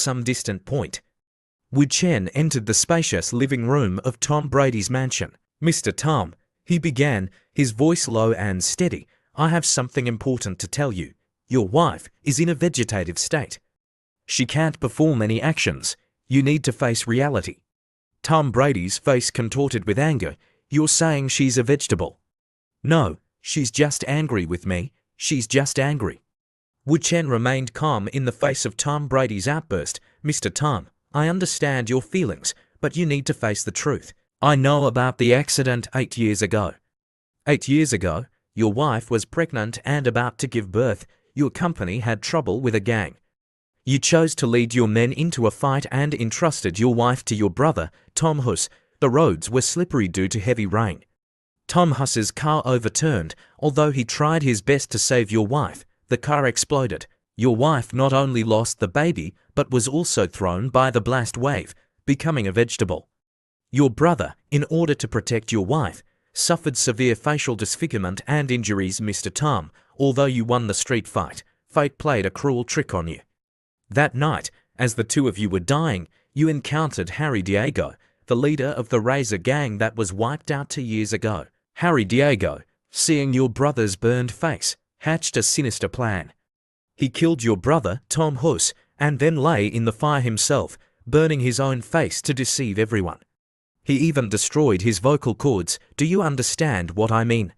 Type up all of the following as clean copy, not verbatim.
some distant point. Wu Chen entered the spacious living room of Tom Brady's mansion. "Mr. Tom," he began, his voice low and steady, "I have something important to tell you. Your wife is in a vegetative state. She can't perform any actions. You need to face reality." Tom Brady's face contorted with anger. "You're saying she's a vegetable?" "No, she's just angry with me. She's just angry." Wu Chen remained calm in the face of Tom Brady's outburst. "Mr. Tom, I understand your feelings, but you need to face the truth. I know about the accident 8 years ago. 8 years ago, your wife was pregnant and about to give birth. Your company had trouble with a gang. You chose to lead your men into a fight and entrusted your wife to your brother, Tom Huss. The roads were slippery due to heavy rain. Tom Huss's car overturned. Although he tried his best to save your wife, the car exploded. Your wife not only lost the baby, but was also thrown by the blast wave, becoming a vegetable. Your brother, in order to protect your wife, suffered severe facial disfigurement and injuries. Mr. Tom, although you won the street fight, fate played a cruel trick on you. That night, as the two of you were dying, you encountered Harry Diego, the leader of the Razor gang that was wiped out 2 years ago. Harry Diego, seeing your brother's burned face, hatched a sinister plan. He killed your brother, Tom Huss, and then lay in the fire himself, burning his own face to deceive everyone. He even destroyed his vocal cords. Do you understand what I mean?"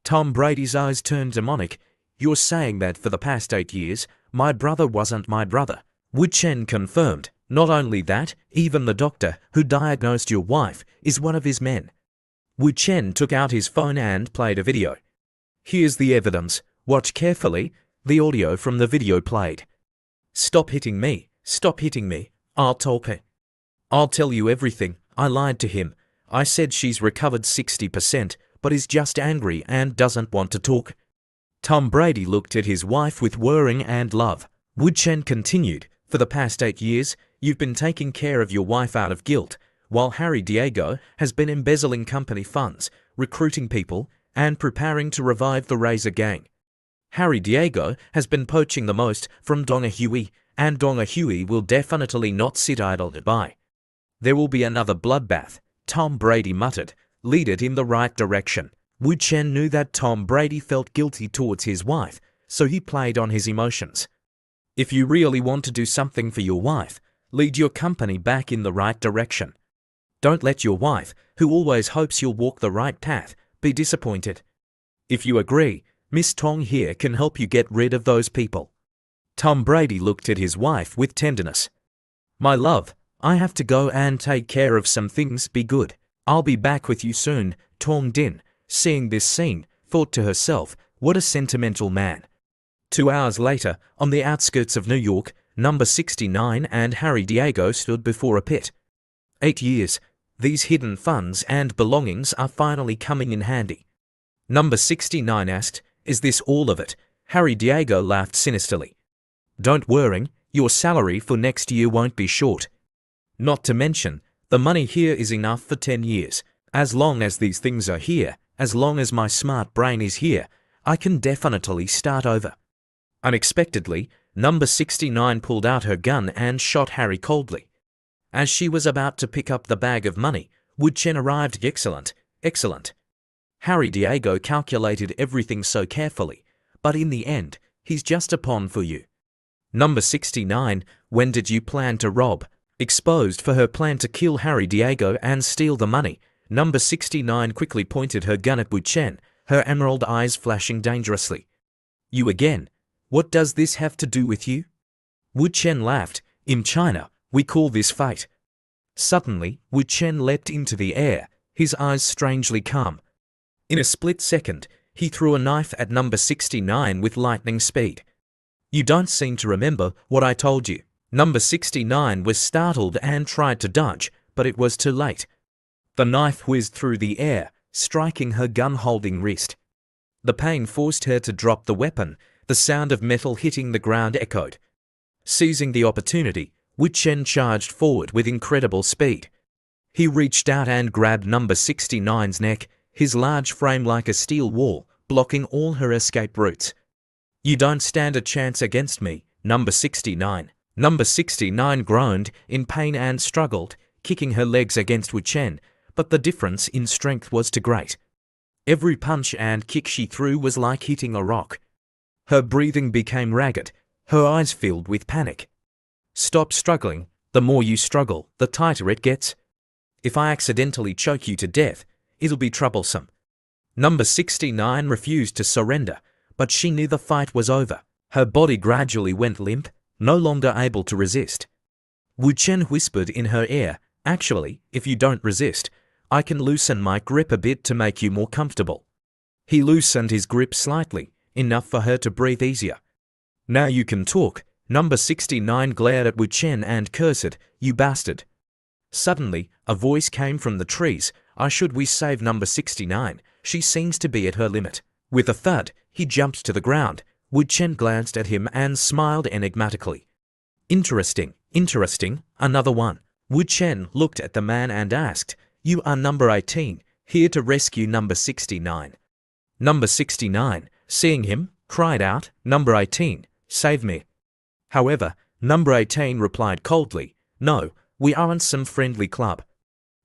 Tom Brady's eyes turned demonic. "You're saying that for the past 8 years, my brother wasn't my brother?" Wu Chen confirmed. "Not only that, even the doctor who diagnosed your wife is one of his men." Wu Chen took out his phone and played a video. "Here's the evidence. Watch carefully." The audio from the video played. "Stop hitting me. Stop hitting me. I'll talk her. I'll tell you everything. I lied to him. I said she's recovered 60%, but is just angry and doesn't want to talk." Tom Brady looked at his wife with worrying and love. Wu Chen continued, "For the past 8 years, you've been taking care of your wife out of guilt, while Harry Diego has been embezzling company funds, recruiting people, and preparing to revive the Razor gang. Harry Diego has been poaching the most from Dong Hui, and Dong Hui will definitely not sit idle by. There will be another bloodbath." Tom Brady muttered. "Lead it in the right direction." Wu Chen knew that Tom Brady felt guilty towards his wife, so he played on his emotions. "If you really want to do something for your wife, lead your company back in the right direction. Don't let your wife, who always hopes you'll walk the right path, be disappointed. If you agree, Miss Tong here can help you get rid of those people." Tom Brady looked at his wife with tenderness. "My love, I have to go and take care of some things. Be good. I'll be back with you soon." Tong Din, seeing this scene, thought to herself, "What a sentimental man." 2 hours later, on the outskirts of New York, number 69 and Harry Diego stood before a pit. 8 years. These hidden funds and belongings are finally coming in handy. Number 69 asked, "Is this all of it?" Harry Diego laughed sinisterly. "Don't worry, your salary for next year won't be short. Not to mention, the money here is enough for 10 years. As long as these things are here, as long as my smart brain is here, I can definitely start over." Unexpectedly, number 69 pulled out her gun and shot Harry coldly. As she was about to pick up the bag of money, Wu Chen arrived. "Excellent, excellent." Harry Diego calculated everything so carefully, but in the end, he's just a pawn for you. Number 69, when did you plan to rob? Exposed for her plan to kill Harry Diego and steal the money, number 69 quickly pointed her gun at Wu Chen, her emerald eyes flashing dangerously. "You again? What does this have to do with you?" Wu Chen laughed. "In China, we call this fate." Suddenly, Wu Chen leapt into the air, his eyes strangely calm. In a split second, he threw a knife at number 69 with lightning speed. "You don't seem to remember what I told you." Number 69 was startled and tried to dodge, but it was too late. The knife whizzed through the air, striking her gun-holding wrist. The pain forced her to drop the weapon. The sound of metal hitting the ground echoed. Seizing the opportunity, Wu Chen charged forward with incredible speed. He reached out and grabbed number 69's neck, his large frame like a steel wall, blocking all her escape routes. "You don't stand a chance against me, number 69. Number 69 groaned in pain and struggled, kicking her legs against Wu Chen, but the difference in strength was too great. Every punch and kick she threw was like hitting a rock. Her breathing became ragged, her eyes filled with panic. Stop struggling. The more you struggle, the tighter it gets. If I accidentally choke you to death, it'll be troublesome. Number 69 refused to surrender, but she knew the fight was over. Her body gradually went limp, no longer able to resist. Wu Chen whispered in her ear, "Actually, if you don't resist, I can loosen my grip a bit to make you more comfortable." He loosened his grip slightly, enough for her to breathe easier. "Now you can talk." Number 69 glared at Wu Chen and cursed, "You bastard." Suddenly, a voice came from the trees. Should we save Number 69? She seems to be at her limit." With a thud, he jumped to the ground. Wu Chen glanced at him and smiled enigmatically. Interesting, another one." Wu Chen looked at the man and asked, "You are Number 18, here to rescue Number 69. Number 69, seeing him, cried out, "Number 18, save me." However, Number 18 replied coldly, "No, we aren't some friendly club."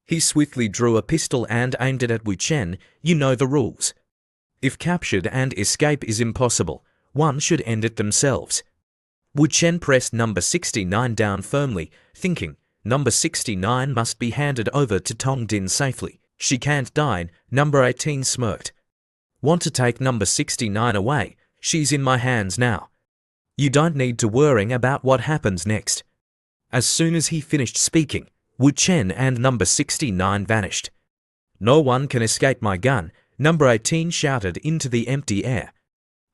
He swiftly drew a pistol and aimed it at Wu Chen. "You know the rules. If captured and escape is impossible, one should end it themselves." Wu Chen pressed Number 69 down firmly, thinking, Number 69 must be handed over to Tong Din safely. She can't die. Number 18 smirked. "Want to take Number 69 away? She's in my hands now. You don't need to worry about what happens next." As soon as he finished speaking, Wu Chen and Number 69 vanished. "No one can escape my gun," Number 18 shouted into the empty air.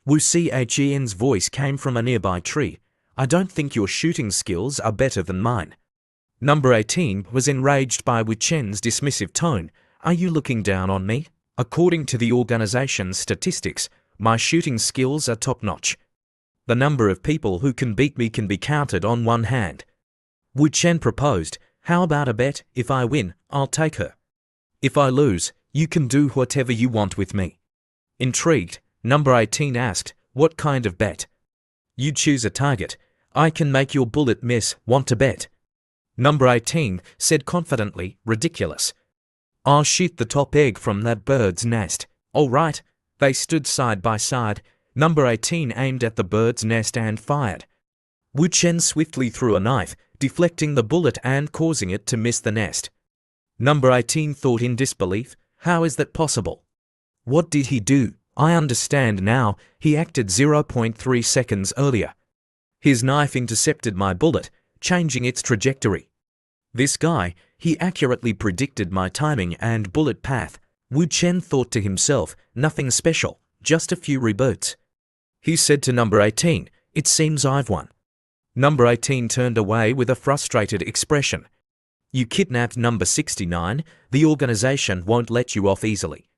Wu Chen's voice came from a nearby tree. "I don't think your shooting skills are better than mine." Number 18 was enraged by Wu Chen's dismissive tone. "Are you looking down on me? According to the organization's statistics, my shooting skills are top-notch. The number of people who can beat me can be counted on one hand." Wu Chen proposed, "How about a bet? If I win, I'll take her. If I lose, you can do whatever you want with me." Intrigued, Number 18 asked, "What kind of bet?" "You choose a target. I can make your bullet miss. Want to bet?" Number 18 said confidently, "Ridiculous. I'll shoot the top egg from that bird's nest." "All right." They stood side by side. Number 18 aimed at the bird's nest and fired. Wu Chen swiftly threw a knife, deflecting the bullet and causing it to miss the nest. Number 18 thought in disbelief, "How is that possible? What did he do? I understand now. He acted 0.3 seconds earlier. His knife intercepted my bullet, changing its trajectory. This guy, he accurately predicted my timing and bullet path." Wu Chen thought to himself, "Nothing special, just a few reboots." He said to Number 18, "It seems I've won." Number 18 turned away with a frustrated expression. "You kidnapped Number 69. The organization won't let you off easily."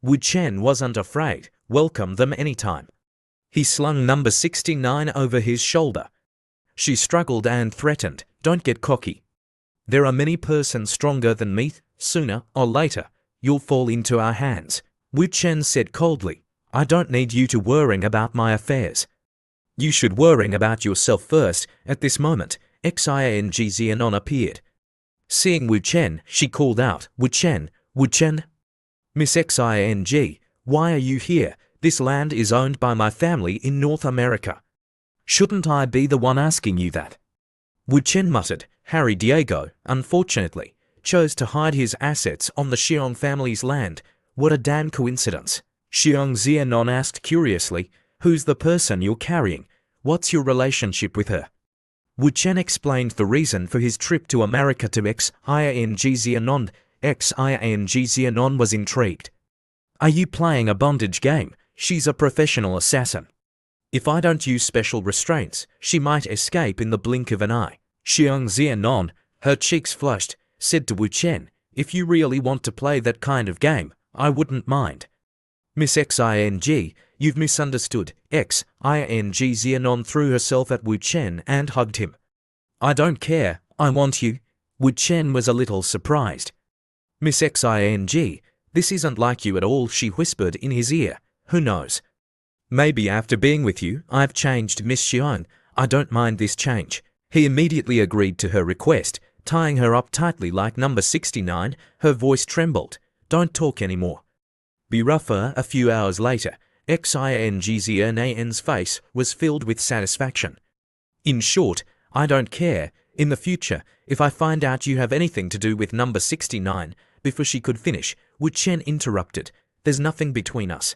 Wu Chen wasn't afraid. Welcome them anytime. He slung Number 69 over his shoulder. She struggled and threatened, "Don't get cocky. There are many persons stronger than me. Sooner or later, you'll fall into our hands." Wu Chen said coldly, "I don't need you to worry about my affairs. You should worry about yourself first." At this moment, Xing Xianon appeared. Seeing Wu Chen, she called out, "Wu Chen, Wu Chen." "Miss Xing, why are you here? This land is owned by my family in North America. Shouldn't I be the one asking you that?" Wu Chen muttered. Harry Diego, unfortunately, chose to hide his assets on the Xiong family's land. What a damn coincidence. Xiong Xianon asked curiously, "Who's the person you're carrying? What's your relationship with her?" Wu Chen explained the reason for his trip to America to Xing Xianon. Xing Xianon was intrigued. "Are you playing a bondage game? She's a professional assassin. If I don't use special restraints, she might escape in the blink of an eye." Xiong Xianon, her cheeks flushed, said to Wu Chen, "If you really want to play that kind of game, I wouldn't mind." "Miss Xing, you've misunderstood." Xing Xianon threw herself at Wu Chen and hugged him. "I don't care, I want you." Wu Chen was a little surprised. "Miss Xing, this isn't like you at all," she whispered in his ear. "Who knows? Maybe after being with you, I've changed, Miss Xiong. I don't mind this change." He immediately agreed to her request, tying her up tightly like number 69. Her voice trembled. Don't talk anymore. Be rougher. A few hours later, Xingzhen's face was filled with satisfaction. In short, I don't care. In the future, if I find out you have anything to do with number 69, before she could finish, Wu Chen interrupted. There's nothing between us.